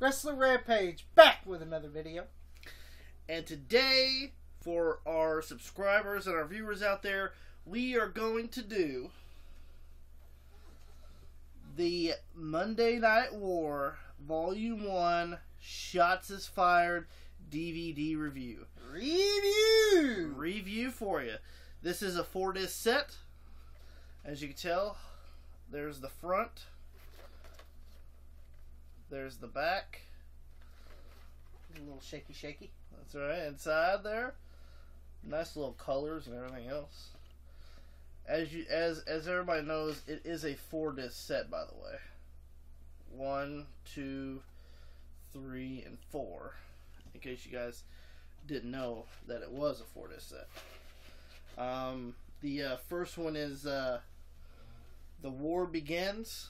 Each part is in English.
Wrestling Rampage, back with another video. And today, for our subscribers and our viewers out there, we are going to do the Monday Night War Volume 1 Shots is Fired DVD review. Review for you. This is a 4-disc set. As you can tell, there's the front. There's the back. A little shaky. That's right. Inside there, nice little colors and everything else. As everybody knows, it is a 4-disc set, by the way. 1, 2, 3, and 4. In case you guys didn't know that it was a 4-disc set. The first one is The War Begins.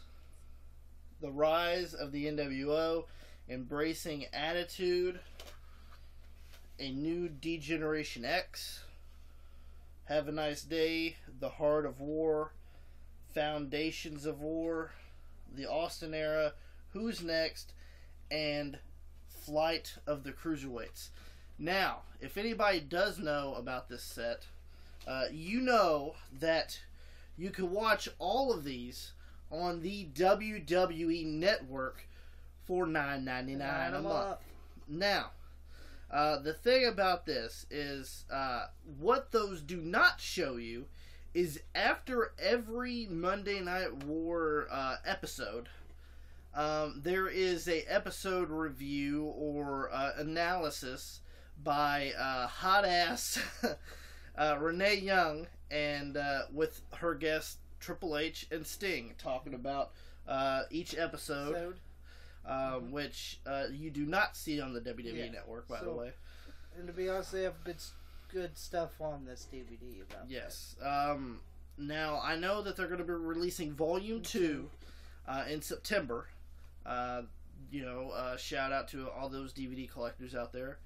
The Rise of the NWO, Embracing Attitude, A New D-Generation X, Have a Nice Day, The Heart of War, Foundations of War, The Austin Era, Who's Next, and Flight of the Cruiserweights. Now, if anybody does know about this set, you know that you can watch all of these on the WWE Network for $9.99 a month. Now, the thing about this is what those do not show you is after every Monday Night War episode, there is a episode review or analysis by hot ass Renee Young and with her guest Triple H and Sting talking about each episode, which you do not see on the WWE Network, by the way. And to be honest, they have good stuff on this DVD about Yes. Now, I know that they're going to be releasing Volume 2 in September. Shout out to all those DVD collectors out there.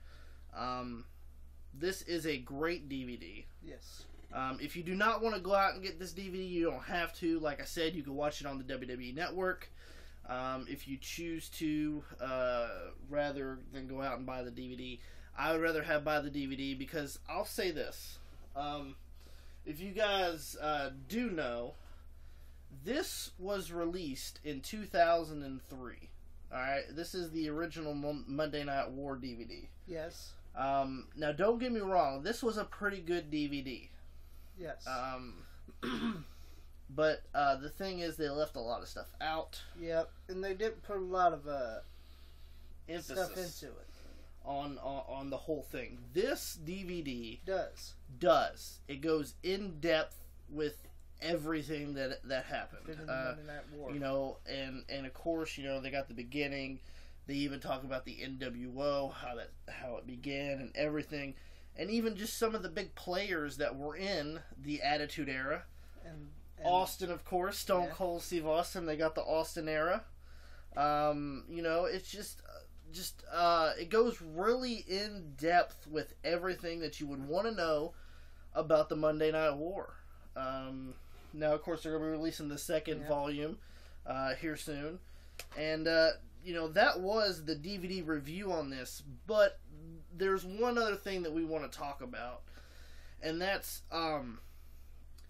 This is a great DVD. Yes. If you do not want to go out and get this DVD, you don't have to. Like I said, you can watch it on the WWE Network. If you choose to, rather than go out and buy the DVD, I would rather buy the DVD because I'll say this. If you guys do know, this was released in 2003. Alright, this is the original Monday Night War DVD. Yes. Now, don't get me wrong, this was a pretty good DVD. Yes. But the thing is, they left a lot of stuff out. Yep, and they didn't put a lot of emphasis stuff into it on the whole thing. This DVD does. It goes in depth with everything that happened. In the Monday Night War. And of course, they got the beginning. They even talk about the NWO, how it began and everything. And even just some of the big players that were in the Attitude Era. And Austin, of course, Stone Cold Steve Austin. They got the Austin Era. It's just it goes really in depth with everything that you would want to know about the Monday Night War. Now, of course, they're going to be releasing the second volume here soon. And, that was the DVD review on this. But there's one other thing that we want to talk about. And that's,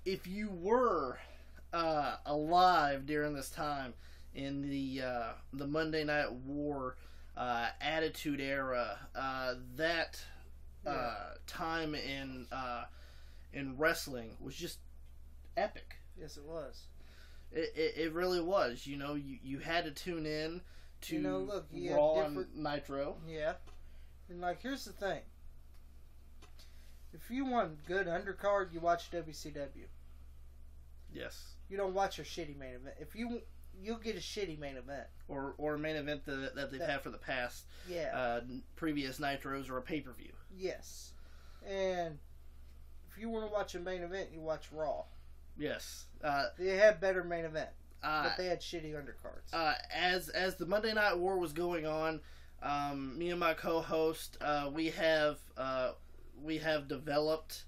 if you were alive during this time in the Monday Night War Attitude Era, that time in wrestling was just epic. Yes, it was. It really was. You had to tune in to you Raw and Nitro. Yeah. And here's the thing. If you want good undercard, you watch WCW. Yes. You don't watch a shitty main event. If you'll get a shitty main event. Or a main event that they've had for the past previous Nitros or a pay-per-view. Yes. And if you want to watch a main event, you watch Raw. Yes. They had better main event. But they had shitty undercards. As the Monday Night War was going on, me and my co-host, we have developed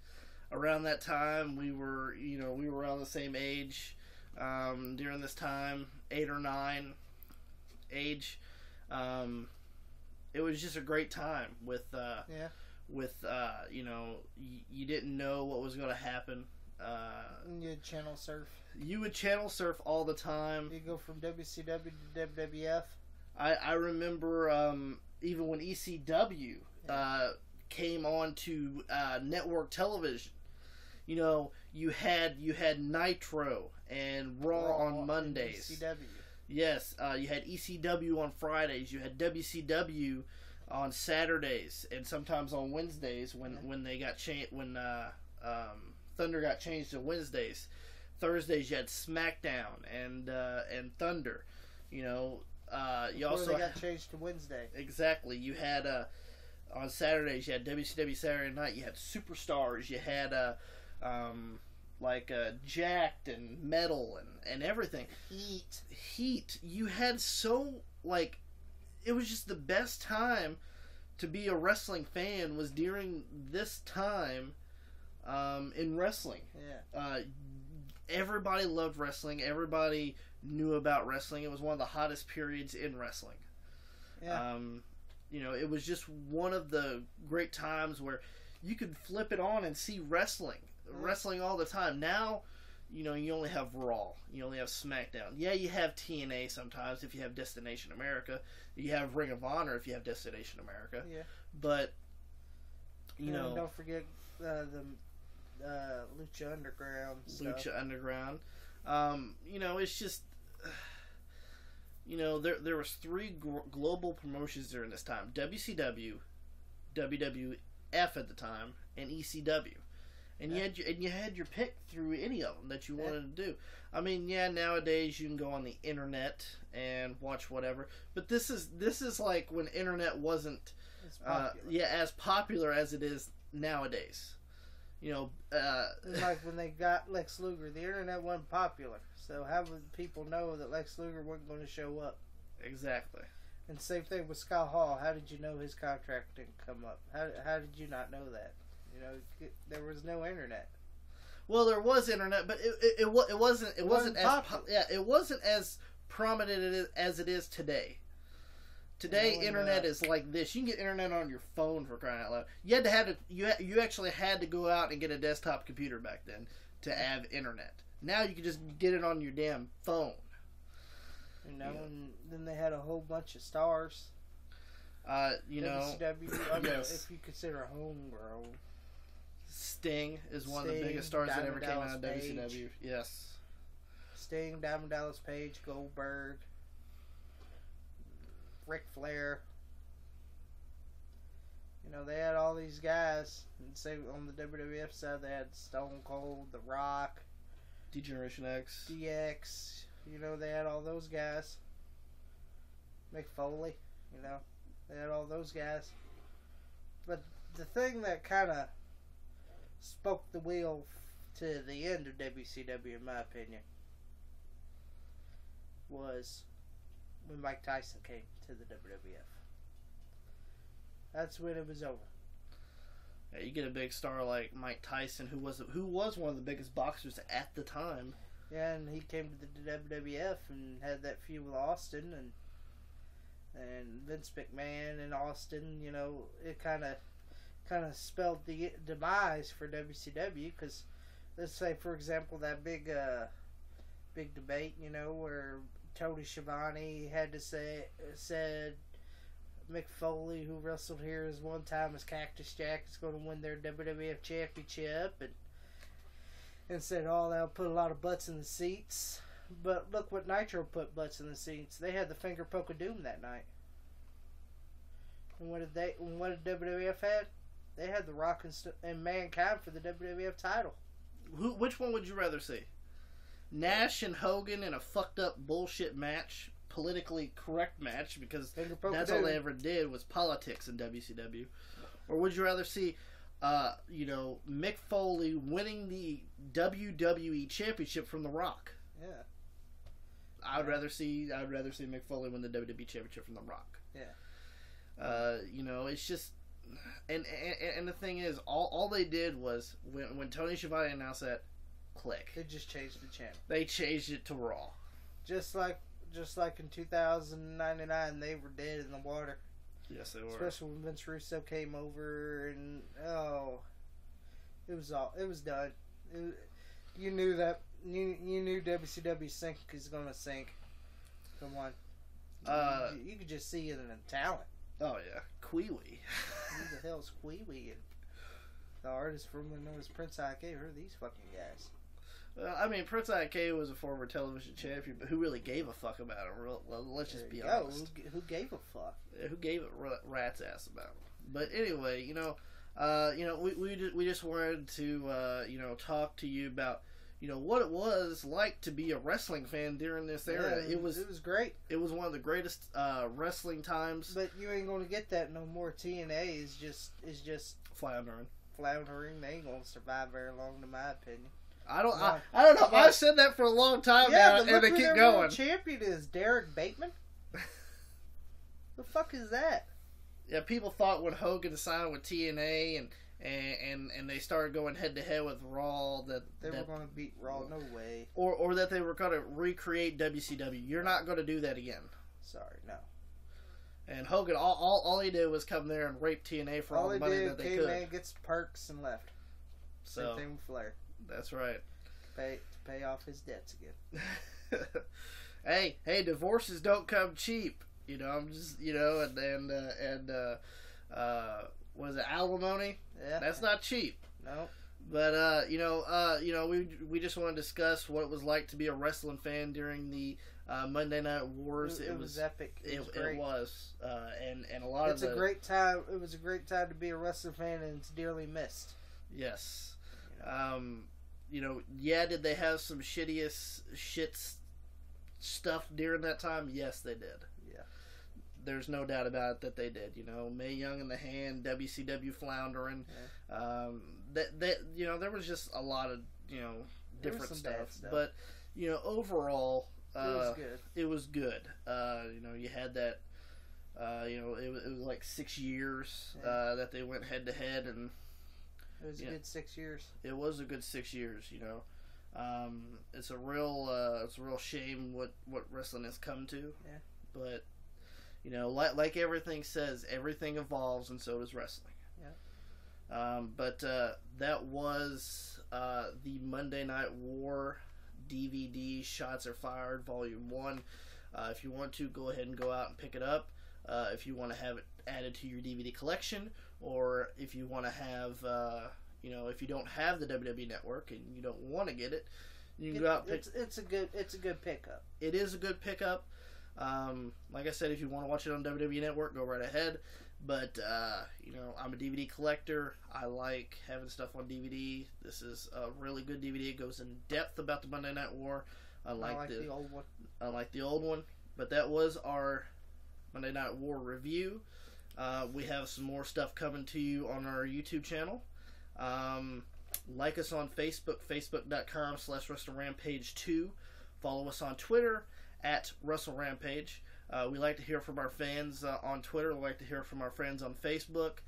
around that time. We were around the same age during this time, 8 or 9 age. It was just a great time with Yeah. you didn't know what was going to happen. You'd channel surf. You would channel surf all the time. You go from WCW to WWF. I remember even when ECW came on to network television. You know, you had Nitro and Raw on Mondays. ECW. Yes, you had ECW on Fridays. You had WCW on Saturdays, and sometimes on Wednesdays when they got Thunder got changed to Wednesdays. Thursdays you had SmackDown and Thunder. You know, you also they got changed to Wednesday. Exactly. You had on Saturdays you had WCW Saturday Night. You had Superstars. You had Jacked and Metal and everything. Heat. You had it was just the best time to be a wrestling fan was during this time in wrestling. Yeah. Everybody loved wrestling. Everybody knew about wrestling. It was one of the hottest periods in wrestling. Yeah. It was just one of the great times where you could flip it on and see wrestling. Wrestling all the time. Now, you only have Raw. You only have SmackDown. Yeah, you have TNA sometimes if you have Destination America. You have Ring of Honor if you have Destination America. Yeah. But, don't forget the Lucha Underground stuff. Lucha Underground. It's just... there was three global promotions during this time. WCW, WWF at the time, and ECW. And you had your pick through any of them that you wanted to do. I mean, nowadays you can go on the internet and watch whatever. But this is like when internet wasn't as popular as it is nowadays. Like when they got Lex Luger, the internet wasn't popular. So how would people know that Lex Luger wasn't going to show up? Exactly. And same thing with Scott Hall. How did you know his contract didn't come up? How did you not know that? There was no internet. Well, there was internet, but it wasn't it wasn't as prominent as it is today. Today, internet is like this. You can get internet on your phone, for crying out loud. You actually had to go out and get a desktop computer back then to have internet. Now you can just get it on your damn phone. And then they had a whole bunch of stars. WCW, if you consider homegrown. Sting is one of the biggest stars that ever came out of WCW. Yes. Sting, Diamond Dallas Page, Goldberg, Ric Flair. They had all these guys. And say on the WWF side, they had Stone Cold, The Rock, D-Generation X, DX. They had all those guys. Mick Foley. They had all those guys. But the thing that kind of spoke the wheel to the end of WCW, in my opinion, was when Mike Tyson came to the WWF. That's when it was over. Yeah, you get a big star like Mike Tyson, who was one of the biggest boxers at the time. Yeah, and he came to the WWF and had that feud with Austin and Vince McMahon and Austin. It kind of spelled the demise for WCW, because let's say, for example, that big debate, where Tony Schiavone had to said Mick Foley, who wrestled here as one time as Cactus Jack, is going to win their WWF Championship, and said, they'll put a lot of butts in the seats. But look what Nitro put butts in the seats. They had the finger poke of doom that night. And what did WWF had? They had The Rock and Mankind for the WWF title. Which one would you rather see? Nash and Hogan in a fucked up bullshit match, politically correct match, because that's all they ever did was politics in WCW. Or would you rather see, Mick Foley winning the WWE Championship from The Rock? Yeah. I'd rather see Mick Foley win the WWE Championship from The Rock. Yeah. It's just, and the thing is, all they did was when Tony Schiavone announced that, click. They just changed the channel. They changed it to Raw. Just like just like in 2099, they were dead in the water. Yes, they were. Especially when Vince Russo came over, and it was done. You knew that. You knew WCW sink is gonna sink. Come on. You could just see it in the talent. Oh yeah, Queewee. Who the hell's Queewee? And the artist formerly known as Prince IK. Who are these fucking guys? Well, I mean, Prince IK was a former television champion, but who really gave a fuck about him? Well, let's just be honest. Who gave a fuck? Who gave a rat's ass about him? But anyway, we just wanted to talk to you about what it was like to be a wrestling fan during this era. Yeah, it was great. It was one of the greatest wrestling times. But you ain't gonna get that no more. TNA is just floundering. They ain't gonna survive very long, in my opinion. I don't know. I've said that for a long time now, and they keep going. World champion is Derek Bateman. The fuck is that? Yeah, people thought when Hogan signed with TNA and they started going head to head with Raw that they were going to beat Raw. No way. Or that they were going to recreate WCW. You're not going to do that again. Sorry, no. And Hogan, all he did was come there and rape TNA for all the money that they could. Came in, gets perks, and left. Same thing with Flair. That's right. Pay off his debts again. Hey, divorces don't come cheap. I'm just, was it alimony? Yeah. That's not cheap. No. But we just want to discuss what it was like to be a wrestling fan during the Monday Night Wars. It was epic. It was. And a lot of It's a great time. It was a great time to be a wrestling fan, and it's dearly missed. Yes. Did they have some shit stuff during that time? Yes, they did. Yeah. There's no doubt about it that they did. Mae Young in the hand, WCW floundering. Yeah. There was just a lot of different stuff. But overall, it was good. You had that. It was like 6 years that they went head to head, and it was a good 6 years. It was a good 6 years. It's a real shame what wrestling has come to. Yeah. But like everything says, everything evolves, and so does wrestling. Yeah. But that was the Monday Night War DVD. Shots Are Fired, Vol. 1. If you want to, go ahead and go out and pick it up. If you want to have it added to your DVD collection, or if you want to have, if you don't have the WWE Network and you don't want to get it, you can go out and pick. It's a good pickup. It is a good pickup. Like I said, if you want to watch it on WWE Network, go right ahead. But I'm a DVD collector. I like having stuff on DVD. This is a really good DVD. It goes in depth about the Monday Night War. Unlike the old one. Unlike the old one. But that was our Monday Night War review. We have some more stuff coming to you on our YouTube channel. Like us on Facebook, facebook.com/WrestleRampage2. Follow us on Twitter @WrestleRampage. We like to hear from our fans on Twitter. We like to hear from our friends on Facebook.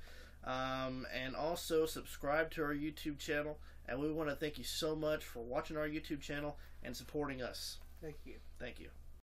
And also subscribe to our YouTube channel. And we want to thank you so much for watching our YouTube channel and supporting us. Thank you. Thank you.